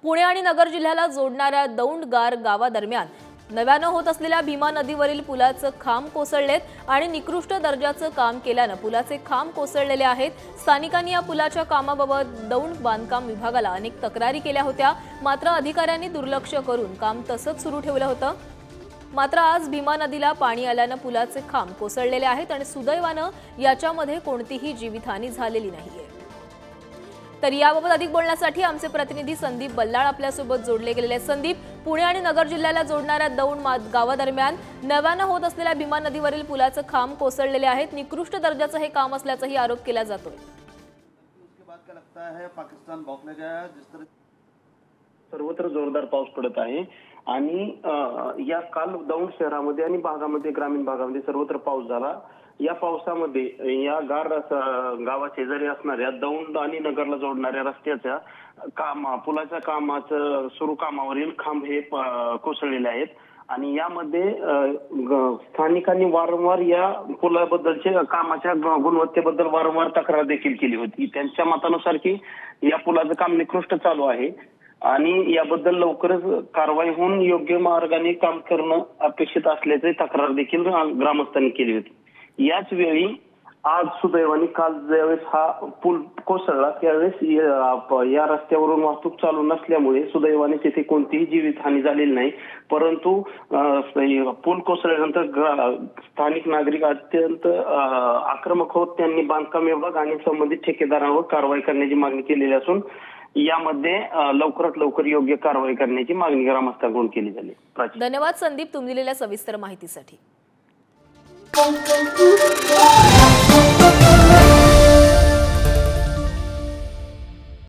पुणे आणि नगर जिल्ह्याला जोडणाऱ्या दौंडगार गावादरम्यान नव्यानं होत असलेल्या भीमा नदीवरील पुलाचं खांब कोसळलेत आणि निकृष्ट दर्जाचं काम केल्यानं पुलाचे खांब कोसळलेले आहेत। स्थानिकांनी या पुलाच्या कामाबाबत दौंड बांधकाम विभागाला अनेक तक्रारी केल्या होत्या, मात्र अधिकाऱ्यांनी दुर्लक्ष करून काम तसंच सुरू ठेवलं होतं। मात्र आज भीमा नदीला पाणी आल्यानं पुलाचे खांब कोसळलेले आहेत आणि सुदैवानं याच्यामध्ये कोणतीही जीवितहानी झालेली नाहीये। तर याबाबत अधिक बोलण्यासाठी आमचे प्रतिनिधी संदीप बल्लाळ आपल्यासोबत जोडले गेलेले आहेत। संदीप, पुणे आणि नगर जिल्ह्याला जोडणाऱ्या दौंड गावादरम्यान नव्यानं होत असलेल्या भीमा नदीवरील पुलाचं खांब कोसळलेले आहेत। निकृष्ट दर्जाचं हे काम असल्याचाही आरोप केला जातोय। उसके बाद क्या लगता है पाकिस्तान भौंकने गया जिस तरह सर्वत्र जोरदार पाऊस पडत आहे आणि या काल दौंड शहरामध्ये आणि भागामध्ये ग्रामीण भागामध्ये सर्वत्र पाऊस झाला। या पावसामध्ये या गार गावाशेजारी असणाऱ्या दौंड आणि नगरला जोडणाऱ्या रस्त्याच्या पुलाच्या कामाचं सुरू कामावरील खांब हे कोसळलेले आहेत आणि यामध्ये स्थानिकांनी वारंवार या पुलाबद्दलच्या कामाच्या गुणवत्तेबद्दल वारंवार तक्रार देखील केली होती। त्यांच्या मतानुसार की या पुलाचं काम निकृष्ट चालू आहे आणि याबद्दल लवकरच कारवाई होऊन योग्य मार्गाने काम करणं अपेक्षित असल्याची तक्रार देखील ग्रामस्थांनी केली होती। याच वेळी आज सुदैवाने काल ज्यावेळेस हा पूल कोसळला त्यावेळेस या रस्त्यावरून वाहतूक चालू नसल्यामुळे सुदैवाने तिथे कोणतीही जीवितहानी झालेली नाही, परंतु पूल कोसळल्यानंतर स्थानिक नागरिक अत्यंत आक्रमक होत त्यांनी बांधकाम विभाग आणि संबंधित ठेकेदारांवर कारवाई करण्याची मागणी केलेली असून यामध्ये लवकरात लवकर योग्य कारवाई करण्याची मागणी ग्रामस्थांकडून केली झाली। धन्यवाद संदीप, तुम्ही दिलेल्या सविस्तर माहितीसाठी।